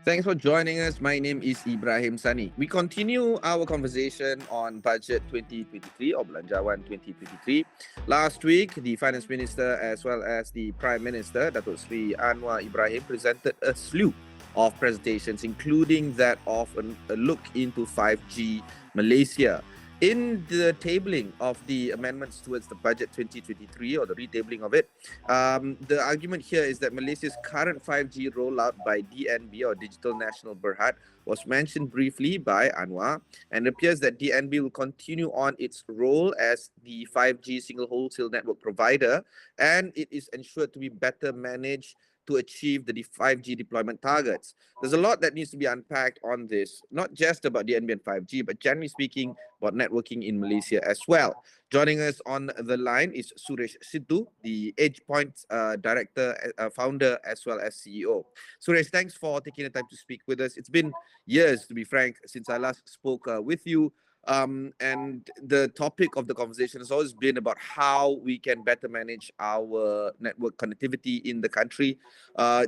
Thanks for joining us. My name is Ibrahim Sani. We continue our conversation on Budget 2023 or Belanjawan 2023. Last week, the Finance Minister as well as the Prime Minister, Datuk Sri Anwar Ibrahim, presented a slew of presentations, including that of a look into 5G Malaysia. In the tabling of the amendments towards the budget 2023 or the retabling of it, the argument here is that Malaysia's current 5G rollout by DNB or Digital National Berhad was mentioned briefly by Anwar, and it appears that DNB will continue on its role as the 5G single wholesale network provider, and it is ensured to be better managed to achieve the 5G deployment targets. There's a lot that needs to be unpacked on this, not just about DNB and 5G, but generally speaking about networking in Malaysia as well. Joining us on the line is Suresh Sidhu, the EdgePoint director, founder, as well as CEO. Suresh, thanks for taking the time to speak with us. It's been years, to be frank, since I last spoke with you. And the topic of the conversation has always been about how we can better manage our network connectivity in the country.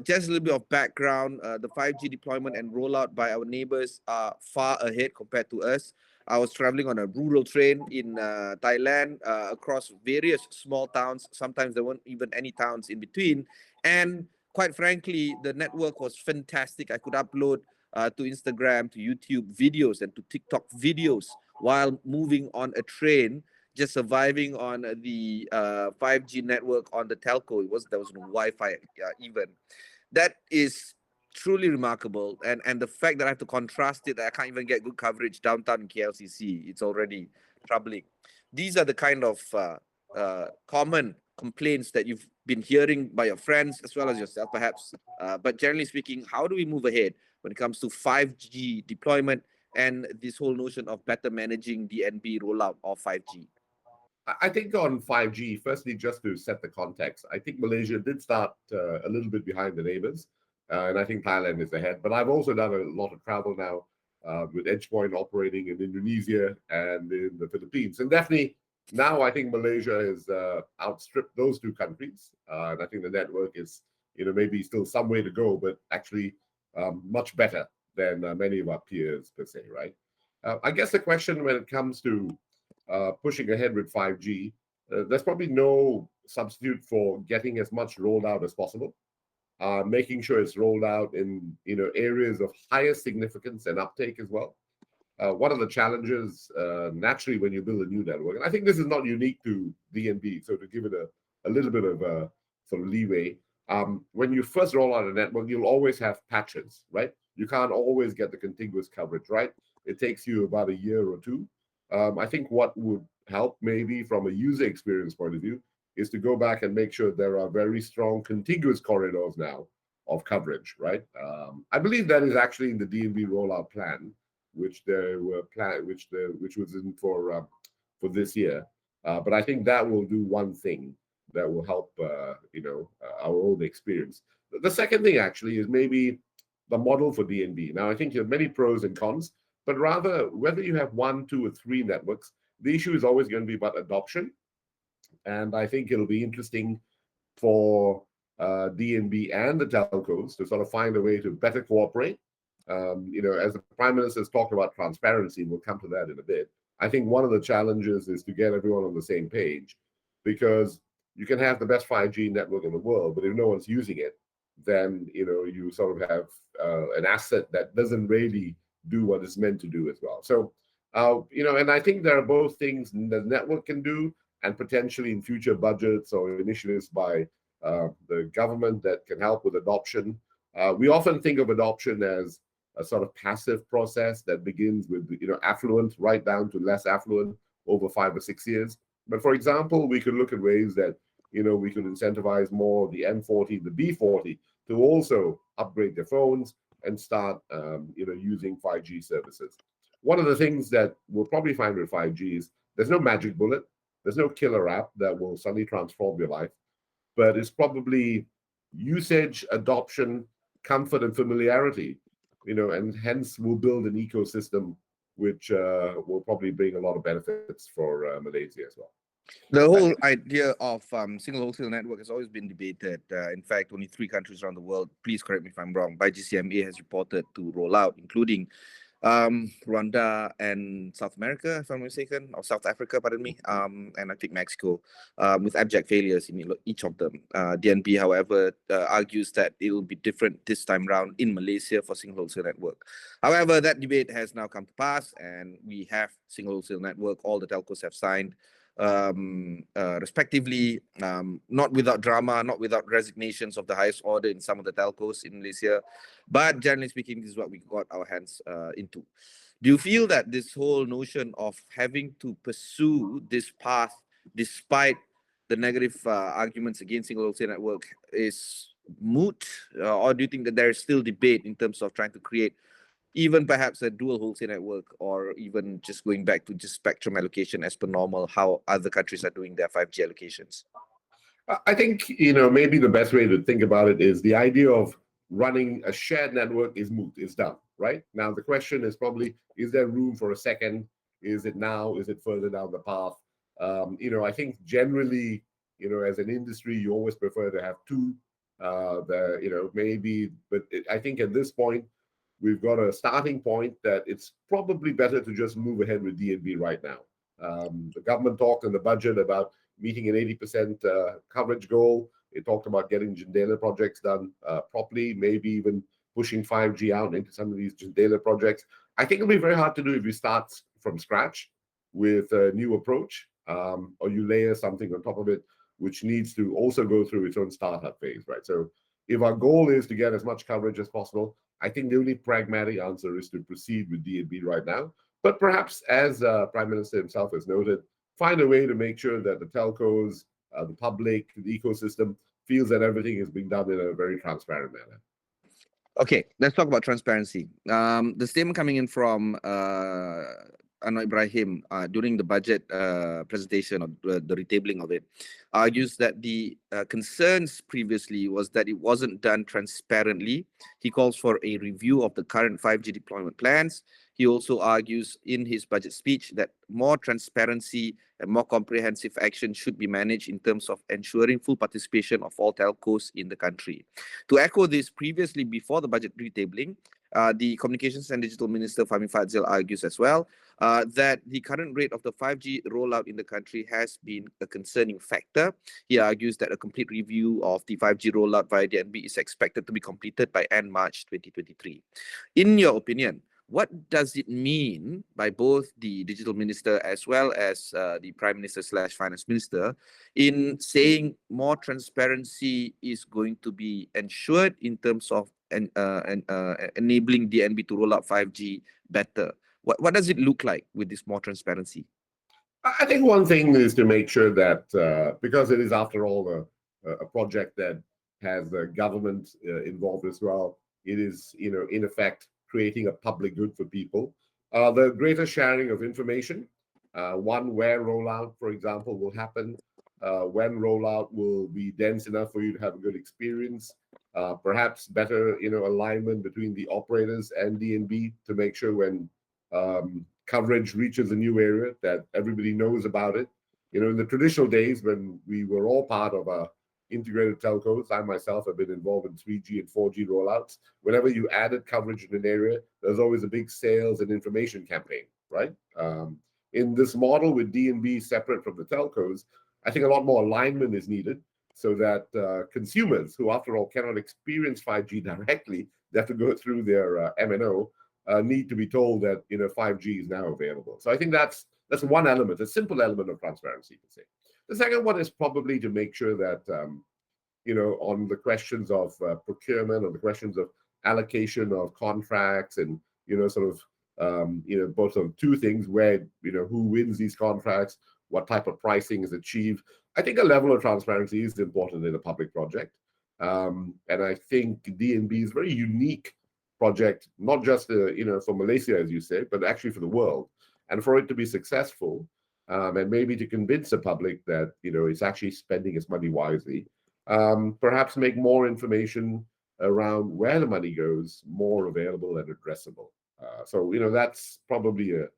Just a little bit of background, the 5G deployment and rollout by our neighbors are far ahead compared to us. I was traveling on a rural train in Thailand across various small towns. Sometimes there weren't even any towns in between. And quite frankly, the network was fantastic. I could upload to Instagram, to YouTube videos, and to TikTok videos while moving on a train, just surviving on the 5G network on the telco. There was no Wi-Fi even. That is truly remarkable, and the fact that I have to contrast it, that I can't even get good coverage downtown in KLCC, it's already troubling. These are the kind of common complaints that you've been hearing by your friends as well as yourself, perhaps. But generally speaking, how do we move ahead when it comes to 5G deployment and this whole notion of better managing the NB rollout of 5G? I think on 5G, firstly, just to set the context, I think Malaysia did start a little bit behind the neighbors, and I think Thailand is ahead. But I've also done a lot of travel now with EdgePoint operating in Indonesia and in the Philippines. And definitely now I think Malaysia has outstripped those two countries. And I think the network is, maybe still some way to go, but actually much better than many of our peers per se, right? I guess the question when it comes to pushing ahead with 5G, there's probably no substitute for getting as much rolled out as possible, making sure it's rolled out in areas of highest significance and uptake as well. One of the challenges naturally when you build a new network, and I think this is not unique to DNB, so to give it a little bit of a sort of leeway, when you first roll out a network, you'll always have patches, right? You can't always get the contiguous coverage, right? It takes you about a year or two. I think what would help maybe from a user experience point of view is to go back and make sure there are very strong contiguous corridors now of coverage, right? I believe that is actually in the DNB rollout plan, which was in for this year. But I think that will do one thing that will help our own experience. The second thing actually is maybe the model for DNB. Now I think there are many pros and cons, but rather whether you have one, two, or three networks, the issue is always going to be about adoption. And I think it'll be interesting for DNB and the telcos to sort of find a way to better cooperate. As the Prime Minister has talked about transparency, we'll come to that in a bit. I think one of the challenges is to get everyone on the same page, because you can have the best 5G network in the world, but if no one's using it, then you sort of have an asset that doesn't really do what it's meant to do as well. So, and I think there are both things the network can do, and potentially in future budgets or initiatives by the government that can help with adoption. We often think of adoption as a sort of passive process that begins with affluent right down to less affluent over 5 or 6 years. But for example, we could look at ways that we could incentivize more the M40, the B40 to also upgrade their phones and start using 5G services. One of the things that we'll probably find with 5G is there's no magic bullet. There's no killer app that will suddenly transform your life, but it's probably usage, adoption, comfort, and familiarity, and hence we'll build an ecosystem which will probably bring a lot of benefits for Malaysia as well. The whole idea of single wholesale network has always been debated. In fact, only 3 countries around the world, please correct me if I'm wrong, by GCMA has reported to roll out, including Rwanda and South America, if I'm not mistaken, or South Africa, pardon me, and I think Mexico, with abject failures in each of them. DNB, however, argues that it will be different this time round in Malaysia for single wholesale network. However, that debate has now come to pass, and we have single wholesale network. All the telcos have signed respectively, not without drama, not without resignations of the highest order in some of the telcos in Malaysia. But generally speaking, this is what we got our hands into. Do you feel that this whole notion of having to pursue this path despite the negative arguments against single wholesale network is moot? Or do you think that there is still debate in terms of trying to create even perhaps a dual wholesale network, or even just going back to just spectrum allocation as per normal, how other countries are doing their 5G allocations? I think, maybe the best way to think about it is the idea of running a shared network is moot, is done, right? Now, the question is probably, is there room for a second? Is it now? Is it further down the path? I think generally, as an industry, you always prefer to have two, maybe, but I think at this point, we've got a starting point that it's probably better to just move ahead with DNB right now. The government talked in the budget about meeting an 80% coverage goal. It talked about getting Jendela projects done properly, maybe even pushing 5G out into some of these Jendela projects. I think it'll be very hard to do if you start from scratch with a new approach, or you layer something on top of it, which needs to also go through its own startup phase, right? So if our goal is to get as much coverage as possible, I think the only pragmatic answer is to proceed with DNB right now. But perhaps, as Prime Minister himself has noted, find a way to make sure that the telcos, the public, the ecosystem feels that everything is being done in a very transparent manner. Okay, let's talk about transparency. The statement coming in from Anwar Ibrahim during the budget presentation, or the retabling of it, argues that the concerns previously was that it wasn't done transparently. He calls for a review of the current 5G deployment plans. He also argues in his budget speech that more transparency and more comprehensive action should be managed in terms of ensuring full participation of all telcos in the country. To echo this, previously, before the budget retabling, the Communications and Digital Minister Fahmi Fadzil argues as well that the current rate of the 5G rollout in the country has been a concerning factor. He argues that a complete review of the 5G rollout via DNB is expected to be completed by end March 2023. In your opinion, what does it mean by both the digital minister as well as the prime minister / finance minister in saying more transparency is going to be ensured in terms of enabling DNB to roll out 5G better? What does it look like with this more transparency? I think one thing is to make sure that because it is, after all, a project that has the government involved as well, it is, in effect, creating a public good for people. The greater sharing of information, where rollout, for example, will happen, when rollout will be dense enough for you to have a good experience, perhaps better, alignment between the operators and DNB to make sure when coverage reaches a new area that everybody knows about it. In the traditional days when we were all part of integrated telcos, I myself have been involved in 3G and 4G rollouts. Whenever you added coverage in an area, there's always a big sales and information campaign, right? In this model with DNB separate from the telcos, I think a lot more alignment is needed so that consumers who, after all, cannot experience 5G directly, they have to go through their MNO, need to be told that 5G is now available. So I think that's one element, a simple element of transparency, to say. The second one is probably to make sure that, on the questions of procurement, on the questions of allocation of contracts, and, both of two things where, who wins these contracts, what type of pricing is achieved. I think a level of transparency is important in a public project. And I think DNB is a very unique project, not just, for Malaysia, as you say, but actually for the world. And for it to be successful, and maybe to convince the public that it's actually spending its money wisely. Perhaps make more information around where the money goes more available and addressable. So that's probably a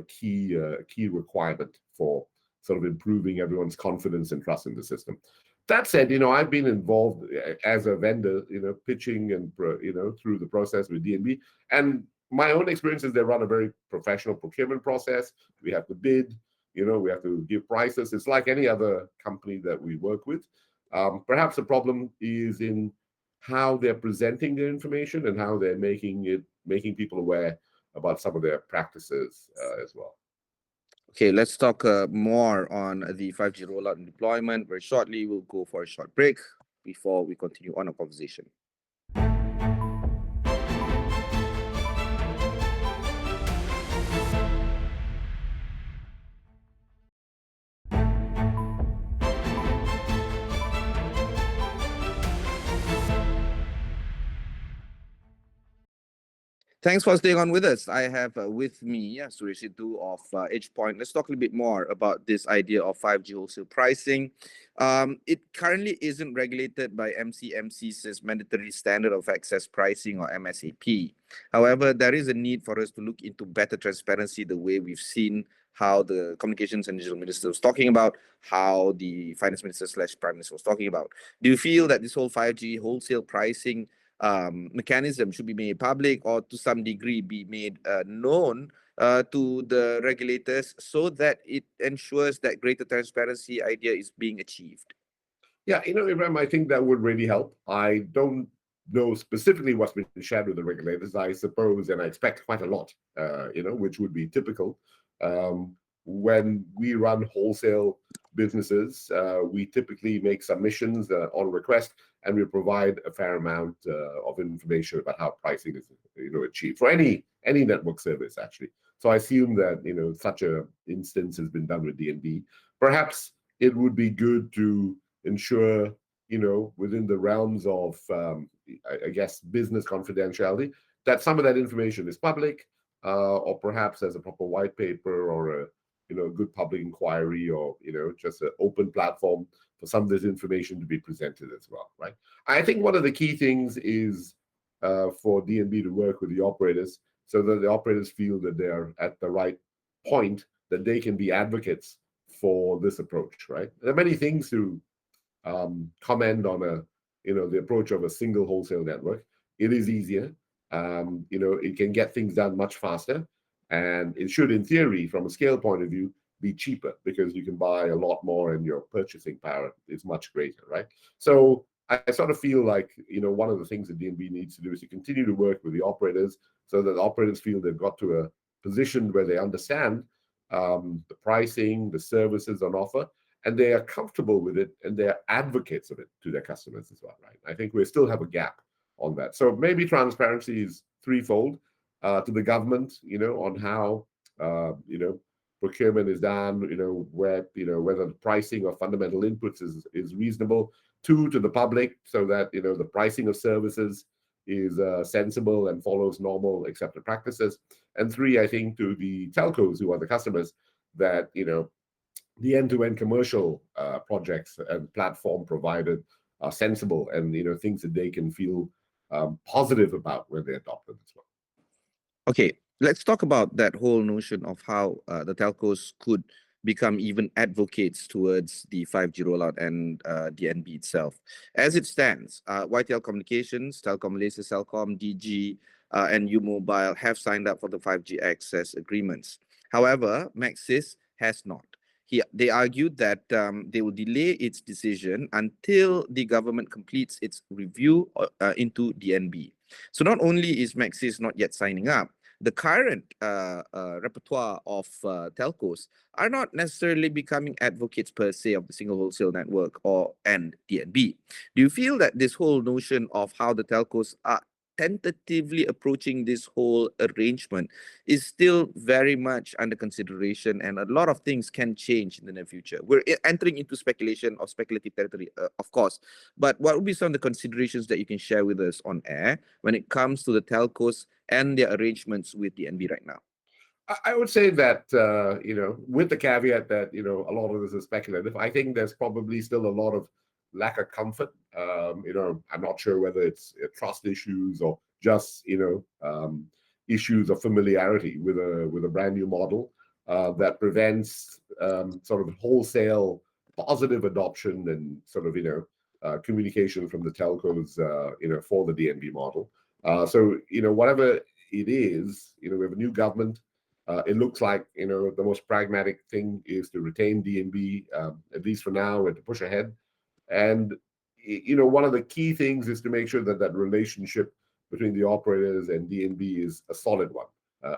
key requirement for sort of improving everyone's confidence and trust in the system. That said, I've been involved as a vendor, pitching and, through the process with DNB. And my own experience is they run a very professional procurement process. We have to bid, we have to give prices. It's like any other company that we work with. Perhaps the problem is in how they're presenting their information and how they're making people aware about some of their practices as well. Okay, let's talk more on the 5G rollout and deployment. Very shortly, we'll go for a short break before we continue on our conversation. Thanks for staying on with us. I have with me Suresh Sidhu of EdgePoint. Let's talk a little bit more about this idea of 5G wholesale pricing. It currently isn't regulated by MCMC's mandatory standard of access pricing, or MSAP. However, there is a need for us to look into better transparency, the way we've seen how the Communications and Digital Minister was talking about, how the Finance Minister / Prime Minister was talking about. Do you feel that this whole 5G wholesale pricing mechanism should be made public, or to some degree be made known to the regulators, so that it ensures that greater transparency idea is being achieved? Yeah, Ibrahim, I think that would really help. I don't know specifically what's been shared with the regulators. I suppose, and I expect quite a lot, which would be typical. When we run wholesale businesses, we typically make submissions on request, and we provide a fair amount of information about how pricing is, achieved for any network service, actually. So I assume that such a instance has been done with DNB. Perhaps it would be good to ensure, within the realms of, I guess, business confidentiality, that some of that information is public, or perhaps as a proper white paper or a good public inquiry, or just an open platform for some of this information to be presented as well, right? I think one of the key things is for DNB to work with the operators so that the operators feel that they're at the right point, that they can be advocates for this approach, right? There are many things to comment on the approach of a single wholesale network. It is easier. It can get things done much faster, and it should, in theory, from a scale point of view, be cheaper because you can buy a lot more and your purchasing power is much greater, right? So I sort of feel like, one of the things that DNB needs to do is to continue to work with the operators so that the operators feel they've got to a position where they understand the pricing, the services on offer, and they are comfortable with it, and they're advocates of it to their customers as well, right? I think we still have a gap on that. So maybe transparency is threefold. To the government, on how, procurement is done, whether the pricing of fundamental inputs is reasonable. 2, to the public, so that, the pricing of services is sensible and follows normal accepted practices. And 3, I think, to the telcos, who are the customers, that, the end-to-end commercial projects and platform provided are sensible and, things that they can feel positive about when they adopt them as well. Okay, let's talk about that whole notion of how the telcos could become even advocates towards the 5G rollout and DNB itself. As it stands, YTL Communications, Telkom Malaysia, Celcom, DG, and U Mobile have signed up for the 5G access agreements. However, Maxis has not. They argued that they will delay its decision until the government completes its review into DNB. So not only is Maxis not yet signing up, the current repertoire of telcos are not necessarily becoming advocates per se of the single wholesale network and DNB. Do you feel that this whole notion of how the telcos are tentatively approaching this whole arrangement is still very much under consideration, and a lot of things can change in the near future? We're entering into speculation or speculative territory, of course, but what would be some of the considerations that you can share with us on air when it comes to the telcos and their arrangements with the DNB right now? I would say that, with the caveat that, a lot of this is speculative, I think there's probably still a lot of lack of comfort. I'm not sure whether it's trust issues or just, issues of familiarity with a brand new model. that prevents sort of wholesale positive adoption and sort of communication from the telcos for the DNB model. So whatever it is, we have a new government. It looks like the most pragmatic thing is to retain DNB at least for now and to push ahead. And one of the key things is to make sure that that relationship between the operators and DNB is a solid one.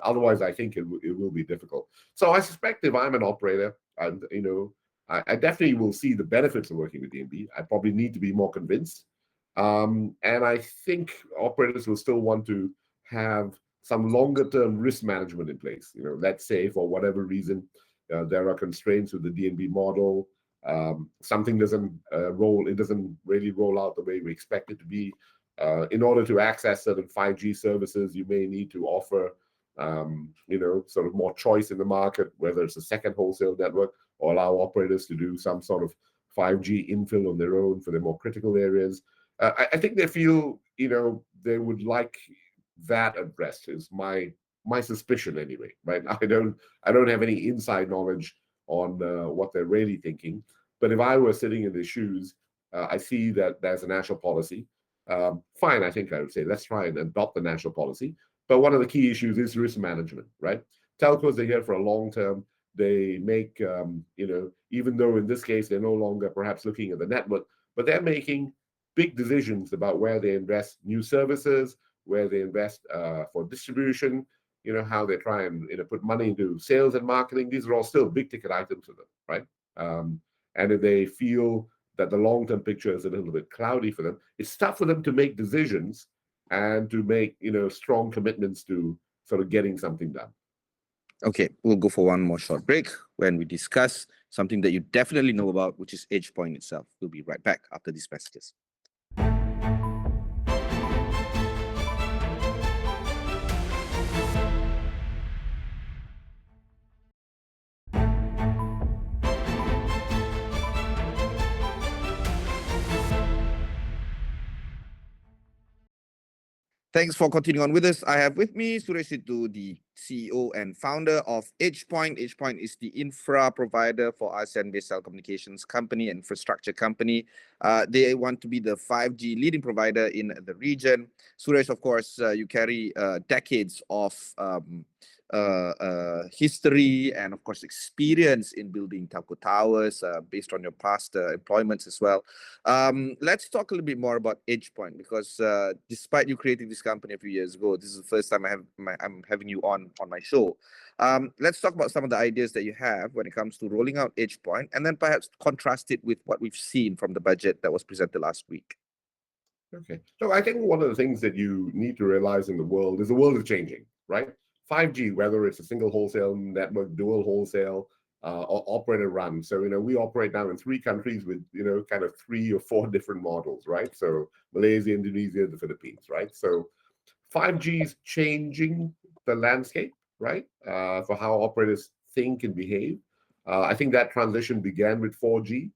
Otherwise, I think it will be difficult. So I suspect if I'm an operator, and I definitely will see the benefits of working with DNB. I probably need to be more convinced, and I think operators will still want to have some longer-term risk management in place. Let's say for whatever reason there are constraints with the DNB model. Something doesn't really roll out the way we expect it to be. In order to access certain 5G services, you may need to offer sort of more choice in the market, whether it's a second wholesale network or allow operators to do some sort of 5G infill on their own for the more critical areas. I think they feel they would like that addressed, is my suspicion anyway, right? I don't have any inside knowledge on what they're really thinking, but if I were sitting in their shoes, I see that there's a national policy. Fine, I think I would say let's try and adopt the national policy. But one of the key issues is risk management, right? Telcos are here for a long term. They make, even though in this case they're no longer perhaps looking at the network, but they're making big decisions about where they invest new services, where they invest for distribution, how they try and put money into sales and marketing. These are all still big ticket items for them, right? And if they feel that the long-term picture is a little bit cloudy for them, it's tough for them to make decisions and to make strong commitments to sort of getting something done. Okay, we'll go for one more short break when we discuss something that you definitely know about, which is EdgePoint itself. We'll be right back after these messages. Thanks for continuing on with us. I have with me Suresh Sidhu, the CEO and founder of EdgePoint. EdgePoint is the infra provider for ASEAN-based telecommunications company and infrastructure company. They want to be the 5G leading provider in the region. Suresh, of course, you carry decades of history and of course experience in building telco towers based on your past employments as well. Let's talk a little bit more about EdgePoint, because despite you creating this company a few years ago, this is the first time I'm having you on my show. Let's talk about some of the ideas that you have when it comes to rolling out EdgePoint, and then perhaps contrast it with what we've seen from the budget that was presented last week. Okay. So I think one of the things that you need to realize in the world is the world is changing, right? 5G, whether it's a single wholesale network, dual wholesale, or operator run. So, we operate now in 3 countries with, kind of 3 or 4 different models, right? So Malaysia, Indonesia, the Philippines, right? So 5G is changing the landscape, right? For how operators think and behave. I think that transition began with 4G.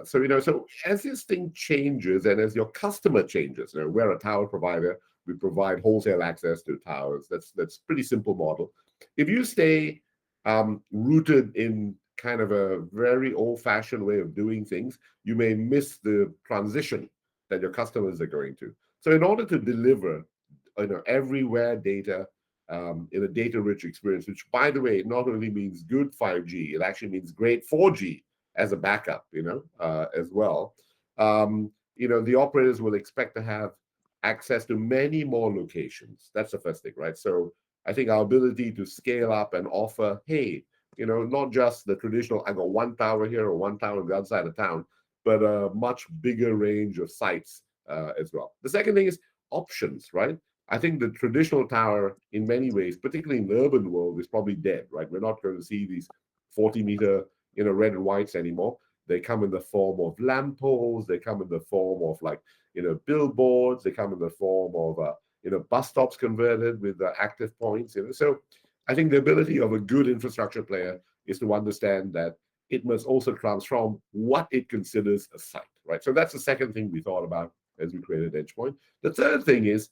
So as this thing changes and as your customer changes, we're a tower provider, we provide wholesale access to towers. That's pretty simple model. If you stay rooted in kind of a very old-fashioned way of doing things, you may miss the transition that your customers are going to. So in order to deliver everywhere data in a data-rich experience, which by the way, not only means good 5G, it actually means great 4G as a backup, as well. The operators will expect to have access to many more locations. That's the first thing, right? So I think our ability to scale up and offer, hey, not just the traditional, I got one tower here or one tower on the other side of town, but a much bigger range of sites as well. The second thing is options, right? I think the traditional tower in many ways, particularly in the urban world, is probably dead, right? We're not going to see these 40-meter red and whites anymore. They come in the form of lampposts. They come in the form of billboards. They come in the form of bus stops converted with active points. So I think the ability of a good infrastructure player is to understand that it must also transform what it considers a site, right? So that's the second thing we thought about as we created EdgePoint. The third thing is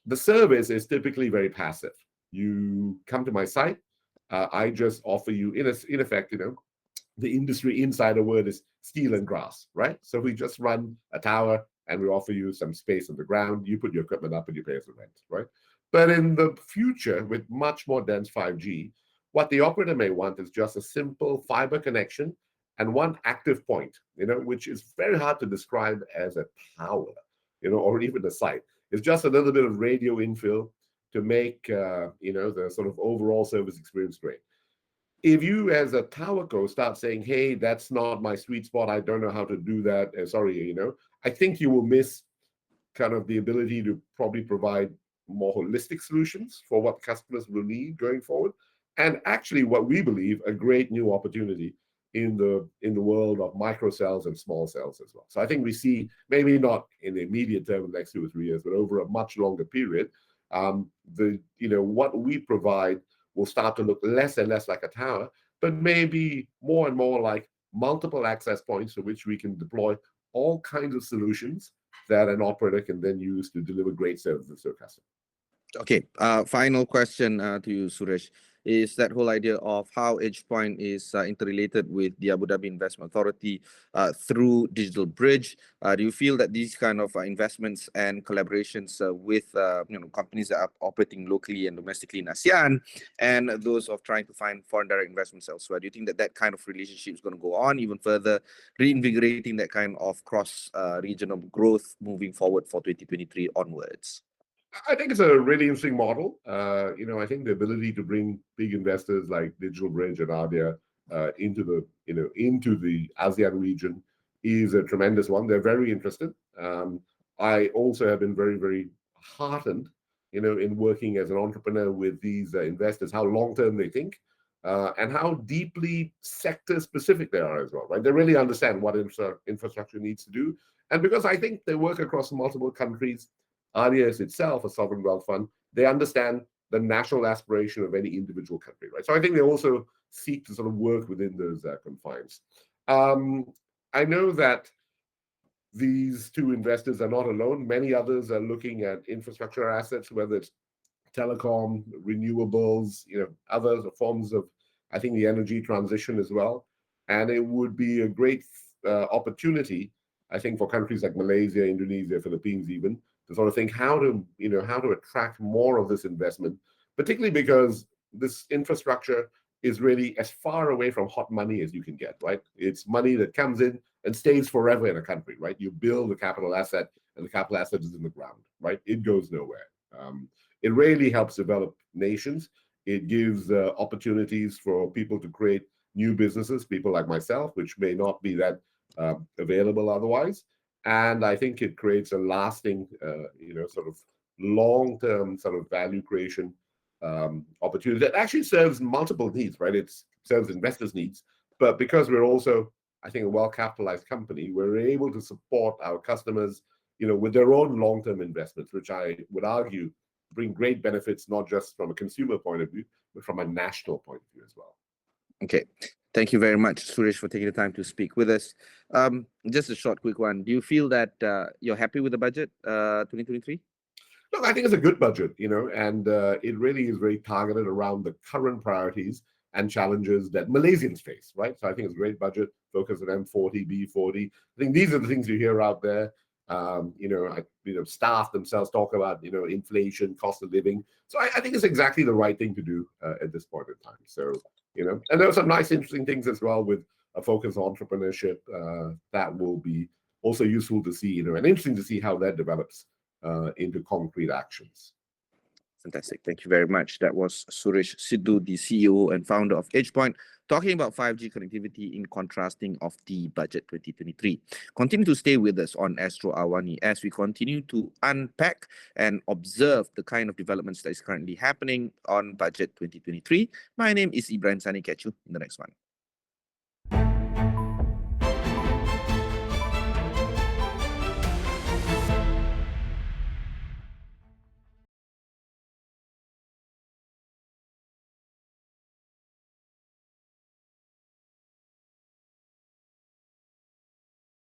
the service is typically very passive. You come to my site, I just offer you, in effect, the industry insider word is steel and grass, right? So we just run a tower and we offer you some space on the ground. You put your equipment up and you pay us the rent, right? But in the future, with much more dense 5G, what the operator may want is just a simple fiber connection and one active point, which is very hard to describe as a tower, or even a site. It's just a little bit of radio infill to make, the sort of overall service experience great. If you as a towerco start saying, hey, that's not my sweet spot, I don't know how to do that, sorry, I think you will miss kind of the ability to probably provide more holistic solutions for what customers will need going forward. And actually what we believe a great new opportunity in the world of micro cells and small cells as well. So I think we see, maybe not in the immediate term in the next 2 or 3 years, but over a much longer period, what we provide will start to look less and less like a tower, but maybe more and more like multiple access points to which we can deploy all kinds of solutions that an operator can then use to deliver great services to a customer. Okay, final question to you, Suresh, is that whole idea of how EdgePoint is interrelated with the Abu Dhabi Investment Authority through Digital Bridge. Do you feel that these kind of investments and collaborations with companies that are operating locally and domestically in ASEAN, and those of trying to find foreign direct investments elsewhere, do you think that that kind of relationship is going to go on even further, reinvigorating that kind of cross-regional growth moving forward for 2023 onwards? I think it's a really interesting model. I think the ability to bring big investors like Digital Bridge and ADIA into the ASEAN region is a tremendous one. They're very interested. I also have been very, very heartened, in working as an entrepreneur with these investors, how long-term they think, and how deeply sector-specific they are as well, right? They really understand what infrastructure needs to do. And because I think they work across multiple countries, ADIA is itself a sovereign wealth fund, they understand the national aspiration of any individual country, right? So I think they also seek to sort of work within those confines. I know that these two investors are not alone. Many others are looking at infrastructure assets, whether it's telecom, renewables, other forms of, I think, the energy transition as well. And it would be a great opportunity, I think, for countries like Malaysia, Indonesia, Philippines even, to sort of think how to attract more of this investment, particularly because this infrastructure is really as far away from hot money as you can get, right? It's money that comes in and stays forever in a country, right? You build a capital asset and the capital asset is in the ground, right? It goes nowhere. It really helps develop nations. It gives opportunities for people to create new businesses, people like myself, which may not be that available otherwise. And I think it creates a lasting, sort of long-term sort of value creation opportunity that actually serves multiple needs, right? It serves investors' needs, but because we're also, I think, a well-capitalized company, we're able to support our customers, with their own long-term investments, which I would argue bring great benefits, not just from a consumer point of view, but from a national point of view as well. Okay. Thank you very much, Suresh, for taking the time to speak with us. Just a short, quick one. Do you feel that you're happy with the budget 2023? Look, I think it's a good budget, and it really is very targeted around the current priorities and challenges that Malaysians face, right? So I think it's a great budget, focused on M40, B40. I think these are the things you hear out there. Staff themselves talk about, inflation, cost of living. So I think it's exactly the right thing to do at this point in time. So, and there are some nice, interesting things as well with a focus on entrepreneurship that will be also useful to see, and interesting to see how that develops into concrete actions. Fantastic. Thank you very much. That was Suresh Sidhu, the CEO and founder of EdgePoint, talking about 5G connectivity in contrasting of the budget 2023. Continue to stay with us on Astro AWANI as we continue to unpack and observe the kind of developments that is currently happening on budget 2023. My name is Ibrahim Sani. Catch you in the next one.